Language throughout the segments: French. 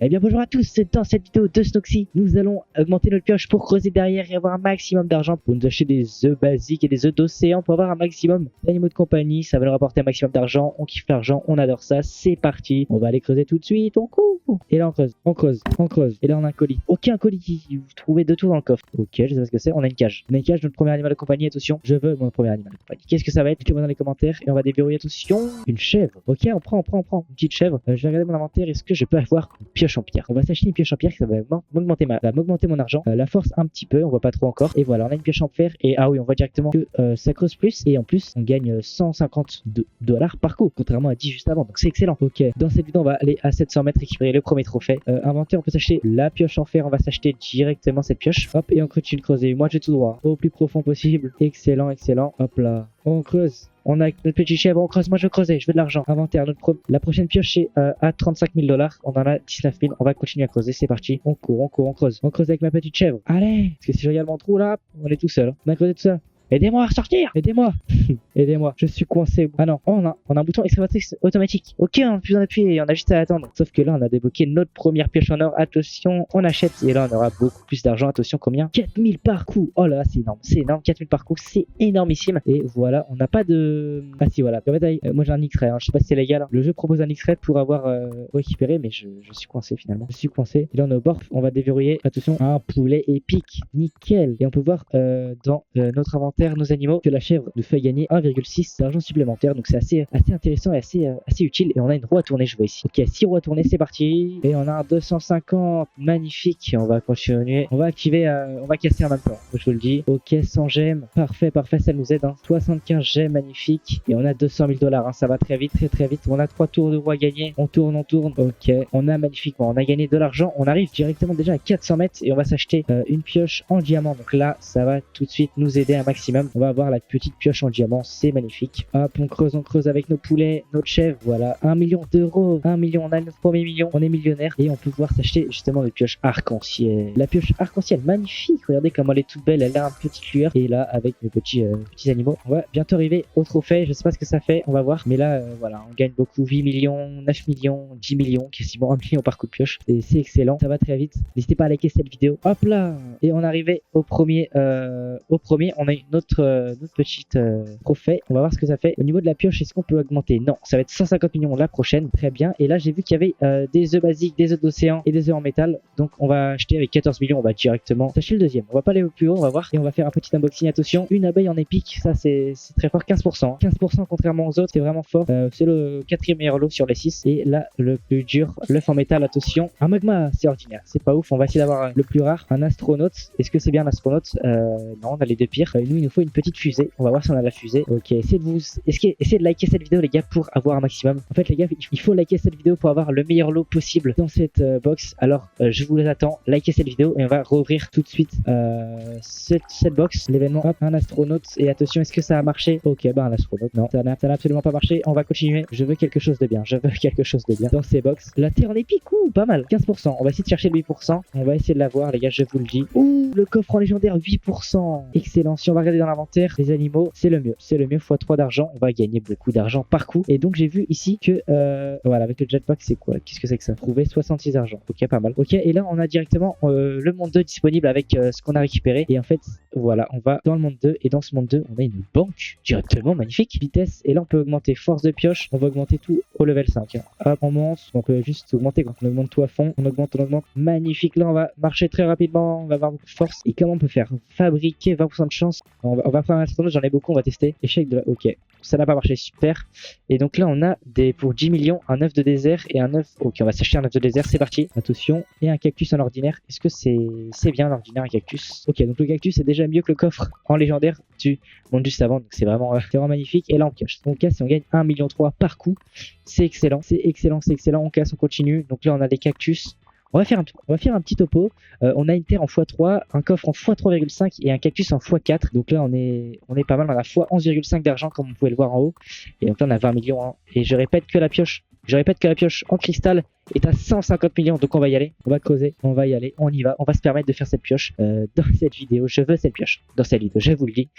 Eh bien bonjour à tous, dans cette vidéo de Snoxy, nous allons augmenter notre pioche pour creuser derrière et avoir un maximum d'argent pour nous acheter des œufs basiques et des œufs d'océan pour avoir un maximum d'animaux de compagnie. Ça va nous rapporter un maximum d'argent, on kiffe l'argent, on adore ça, c'est parti. On va aller creuser tout de suite, on court. Et là on creuse, on creuse, on creuse. Et là on a un colis. Ok, un colis, vous trouvez de tout dans le coffre. Ok, je sais pas ce que c'est, on a une cage. On a une cage, notre premier animal de compagnie, attention, je veux mon premier animal de compagnie. Qu'est-ce que ça va être? Dites-le moi dans les commentaires et on va déverrouiller, attention. Une chèvre, ok, on prend. Une petite chèvre. Je vais regarder mon inventaire, est-ce que je peux avoir une pioche en pierre? On va s'acheter une pioche en pierre, ça va m'augmenter mon argent, la force un petit peu, on voit pas trop encore. Et voilà, on a une pioche en fer et ah oui, on voit directement que ça creuse plus et en plus on gagne 150 dollars par coup, contrairement à 10 juste avant, donc c'est excellent. Ok, dans cette vidéo on va aller à 700 mètres récupérer le premier trophée. Inventaire, on peut s'acheter la pioche en fer, on va s'acheter directement cette pioche. Hop, et on continue de creuser. Moi je vais tout droit, au plus profond possible. Excellent, excellent. Hop là, on creuse. On a notre petit chèvre, on creuse, moi je veux creuser, je veux de l'argent. Inventaire, la prochaine pioche c'est à 35 000 dollars. On en a 19 000, on va continuer à creuser, c'est parti. On court, on creuse. On creuse avec ma petite chèvre. Allez, parce que si je regarde mon trou là, on est tout seul. On a creusé tout ça. Aidez-moi à ressortir, aidez-moi. Aidez-moi, je suis coincé. Ah non, on a un bouton excavatrice automatique. Ok, on a plus en appuyer, on a juste à attendre. Sauf que là, on a débloqué notre première pioche en or. Attention, on achète. Et là, on aura beaucoup plus d'argent. Attention, combien? 4000 par coup. Oh là là, c'est énorme. C'est énorme. 4000 par coup, c'est énormissime. Et voilà, on n'a pas de... Ah si, voilà. Moi, j'ai un X-Ray. Hein. Je sais pas si c'est légal. Hein. Le jeu propose un X-Ray pour avoir récupéré, mais je suis coincé finalement. Je suis coincé. Et là, on est au bord. On va déverrouiller. Attention, un poulet épique. Nickel. Et on peut voir dans notre inventaire nos animaux que la chèvre nous fait gagner 1,6 d'argent supplémentaire, donc c'est assez intéressant et assez utile. Et on a une roue à tourner, je vois ici. Ok, 6 roues à tourner, c'est parti. Et on a un 250, magnifique. On va continuer, on va activer, on va casser en même temps, je vous le dis. Ok, 100 gemmes, parfait, ça nous aide. Hein. 75 gemmes, magnifique. Et on a 200 000 dollars, hein. Ça va très vite, très vite. On a 3 tours de roue à gagner. On tourne. Ok, on a magnifiquement, on a gagné de l'argent. On arrive directement déjà à 400 mètres et on va s'acheter une pioche en diamant. Donc là, ça va tout de suite nous aider un maximum. On va avoir la petite pioche en diamant, c'est magnifique. Hop, on creuse avec nos poulets, notre chèvre. Voilà, 1 million d'euros. 1 million, on a notre premier million. On est millionnaire et on peut pouvoir s'acheter justement une pioche arc-en-ciel. La pioche arc-en-ciel, magnifique. Regardez comme elle est toute belle, elle a une petite lueur. Et là, avec mes petits animaux, on va bientôt arriver au trophée. Je sais pas ce que ça fait, on va voir. Mais là, voilà, on gagne beaucoup. 8 millions, 9 millions, 10 millions, quasiment 1 million par coup de pioche. Et c'est excellent, ça va très vite. N'hésitez pas à liker cette vidéo. Hop là. Et on est arrivé au premier. On a une notre petite trophée. On va voir ce que ça fait. Au niveau de la pioche, est-ce qu'on peut augmenter? Non, ça va être 150 millions la prochaine. Très bien. Et là, j'ai vu qu'il y avait des œufs basiques, des œufs d'océan et des œufs en métal. Donc, on va acheter avec 14 millions. On va directement s'acheter le deuxième. On va pas aller au plus haut, on va voir. Et on va faire un petit unboxing. Attention, une abeille en épique. Ça, c'est très fort. 15%. 15% contrairement aux autres. C'est vraiment fort. C'est le quatrième meilleur lot sur les 6. Et là, le plus dur, l'œuf en métal. Attention. Un magma, c'est ordinaire. C'est pas ouf. On va essayer d'avoir le plus rare. Un astronaute. Est-ce que c'est bien un astronaute? Non, on a les deux pires. Nous, il nous faut une petite fusée. On va voir si on a la fusée. Ok, essayez de liker cette vidéo les gars pour avoir un maximum. En fait les gars, il faut liker cette vidéo pour avoir le meilleur lot possible dans cette box. Alors je vous les attends, likez cette vidéo et on va rouvrir tout de suite cette box. L'événement, hop, un astronaute. Et attention, est-ce que ça a marché? Ok, bah un astronaute, non, ça n'a absolument pas marché. On va continuer. Je veux quelque chose de bien, dans ces box. La terre en épique, pas mal, 15%. On va essayer de chercher le 8%. On va essayer de l'avoir les gars, je vous le dis. Ouh, le coffre en légendaire, 8%. Excellent. Si on va regarder dans l'inventaire, les animaux, c'est le mieux x3 d'argent. On va gagner beaucoup d'argent par coup. Et donc j'ai vu ici que voilà, avec le jetpack, c'est quoi? Qu'est-ce que c'est que ça? Trouver 66 argent. Ok, pas mal. Ok, et là on a directement le monde 2 disponible avec ce qu'on a récupéré. Et en fait, voilà, on va dans le monde 2 et dans ce monde 2, on a une banque directement, magnifique. Vitesse, et là on peut augmenter force de pioche. On va augmenter tout au level 5. Hein. Hop, on monte, on peut juste augmenter quand on augmente tout à fond. On augmente. Magnifique, là on va marcher très rapidement, on va avoir beaucoup de force. Et comment on peut faire? Fabriquer 20% de chance. On va faire un astronaute, j'en ai beaucoup, on va tester. Échec de la... Ok, ça n'a pas marché, super. Et donc là on a pour 10 millions un œuf de désert et un œuf... Ok, on va s'acheter un œuf de désert, c'est parti. Attention, et un cactus en ordinaire. Est-ce que c'est bien en ordinaire un cactus? Ok, donc le cactus est déjà mieux que le coffre en légendaire du monde juste avant, donc c'est vraiment magnifique. Et là on casse et on gagne 1,3 million par coup. C'est excellent, on casse, on continue. Donc là on a des cactus. On va faire un petit topo. On a une terre en x3, un coffre en x3,5 et un cactus en x4. Donc là, on est pas mal. On a x11,5 d'argent, comme vous pouvez le voir en haut. Et donc là, on a 20 millions. Hein. Et je répète que la pioche en cristal est à 150 millions. Donc on va y aller, on va creuser, on va y aller, on y va. On va se permettre de faire cette pioche dans cette vidéo. Je veux cette pioche dans cette vidéo, je vous le dis.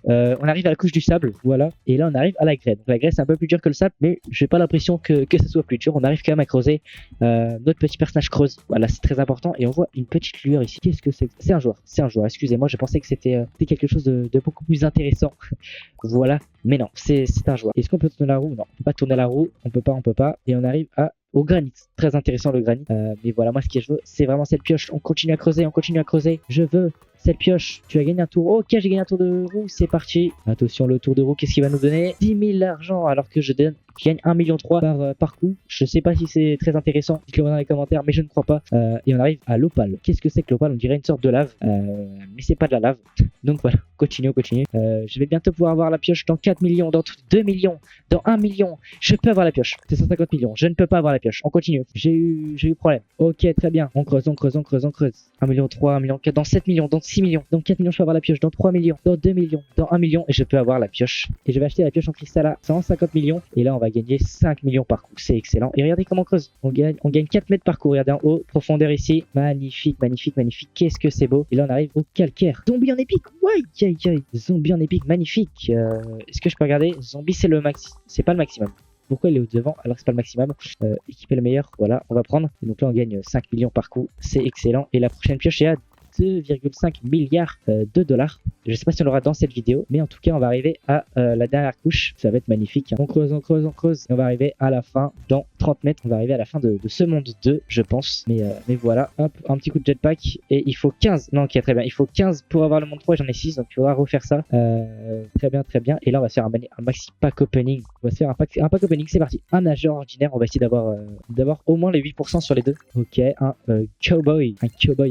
On arrive à la couche du sable, voilà. Et là on arrive à la grêle. Donc la grêle c'est un peu plus dur que le sable, mais j'ai pas l'impression que ça soit plus dur. On arrive quand même à creuser. Notre petit personnage creuse, voilà, c'est très important. Et on voit une petite lueur ici. Qu'est-ce que c'est? C'est un joueur, excusez-moi, je pensais que c'était quelque chose de beaucoup plus intéressant. Voilà, mais non, c'est un joueur. Est-ce qu'on peut tourner la roue? Non, on peut pas tourner la roue, on peut pas. Et on arrive au granit, très intéressant le granit. Mais voilà, moi ce que je veux, c'est vraiment cette pioche. On continue à creuser, je veux cette pioche. Tu as gagné un tour. Ok, j'ai gagné un tour de roue, c'est parti. Attention, le tour de roue, qu'est-ce qu'il va nous donner? 10 000 d'argent, alors que je gagne 1,3 million par coup. Je sais pas si c'est très intéressant, dites-le dans les commentaires, mais je ne crois pas. Et on arrive à l'opale. Qu'est-ce que c'est que l'opale? On dirait une sorte de lave, mais c'est pas de la lave. Donc voilà, continue. Je vais bientôt pouvoir avoir la pioche dans 4 millions, dans 2 millions, dans 1 million. Je peux avoir la pioche. C'est 150 millions. Je ne peux pas avoir la pioche. On continue. J'ai eu problème. Ok, très bien. On creuse. 1,3 million, 1,4 million, dans 7 millions, dans 6 millions, dans 4 millions, je peux avoir la pioche, dans 3 millions, dans 2 millions, dans 1 million, et je peux avoir la pioche. Et je vais acheter la pioche en cristal à 150 millions. Et là, on va gagner 5 millions par coup. C'est excellent. Et regardez comment on creuse. On gagne 4 mètres par coup. Regardez en haut, profondeur ici. Magnifique. Qu'est-ce que c'est beau. Et là, on arrive au calcaire. Zombie en épique. Ouais, zombie en épique. Magnifique. Est-ce que je peux regarder? Zombie, c'est le max. C'est pas le maximum. Pourquoi il est au devant alors que c'est pas le maximum? Équiper le meilleur, voilà, on va prendre. Et donc là on gagne 5 millions par coup, c'est excellent. Et la prochaine pioche est à 2,5 milliards de dollars. Je sais pas si on l'aura dans cette vidéo, mais en tout cas on va arriver à la dernière couche. Ça va être magnifique, hein. On creuse. Et on va arriver à la fin, dans 30 mètres, on va arriver à la fin de ce monde 2, je pense. Mais voilà, hop, un petit coup de jetpack. Et il faut 15, non ok très bien, il faut 15 pour avoir le monde 3 et j'en ai 6, donc il faudra refaire ça. Très bien. Et là on va faire un maxi pack opening. On va se faire un pack opening, c'est parti. Un nageur ordinaire, on va essayer d'avoir au moins les 8% sur les deux. Ok, un cowboy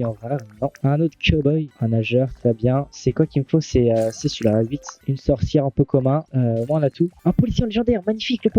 en rare, non. Un autre cowboy, un nageur, très bien. C'est quoi qu'il me faut? C'est celui-là, 8. Une sorcière en peu commun, au moins on a tout. Un policier en légendaire, magnifique, le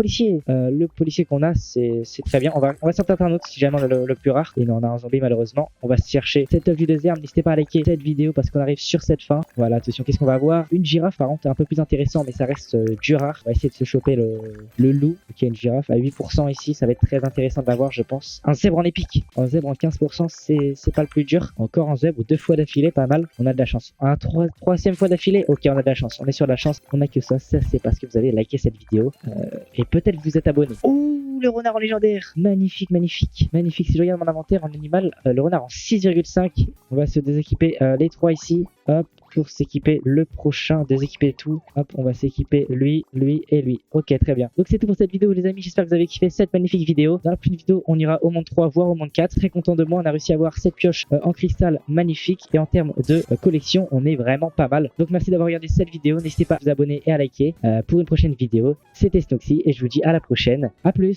policier qu'on a, c'est très bien. On va s'en tenter un autre si jamais on a le plus rare. Et non, on a un zombie malheureusement. On va se chercher cette œuvre du désert. N'hésitez pas à liker cette vidéo parce qu'on arrive sur cette fin. Voilà, attention, qu'est-ce qu'on va avoir? Une girafe, par contre, un peu plus intéressant, mais ça reste du rare. On va essayer de se choper le loup. Ok, une girafe à 8% ici, ça va être très intéressant d'avoir, je pense. Un zèbre en épique. Un zèbre en 15%, c'est pas le plus dur. Encore un zèbre 2 fois d'affilée, pas mal. On a de la chance. Un troisième fois d'affilée, ok, on a de la chance. On est sur de la chance. On a que ça c'est parce que vous avez liké cette vidéo et peut-être vous êtes abonné. Ouh, le renard en légendaire, magnifique. Si je regarde mon inventaire en animal, le renard en 6,5. On va se déséquiper les 3 ici. Hop, pour s'équiper le prochain, déséquiper tout. Hop, on va s'équiper lui et lui. Ok, très bien. Donc c'est tout pour cette vidéo les amis, j'espère que vous avez kiffé cette magnifique vidéo. Dans la prochaine vidéo, on ira au monde 3, voire au monde 4. Très content de moi, on a réussi à avoir cette pioche en cristal magnifique. Et en termes de collection, on est vraiment pas mal. Donc merci d'avoir regardé cette vidéo, n'hésitez pas à vous abonner et à liker pour une prochaine vidéo. C'était Snoxy et je vous dis à la prochaine. A plus.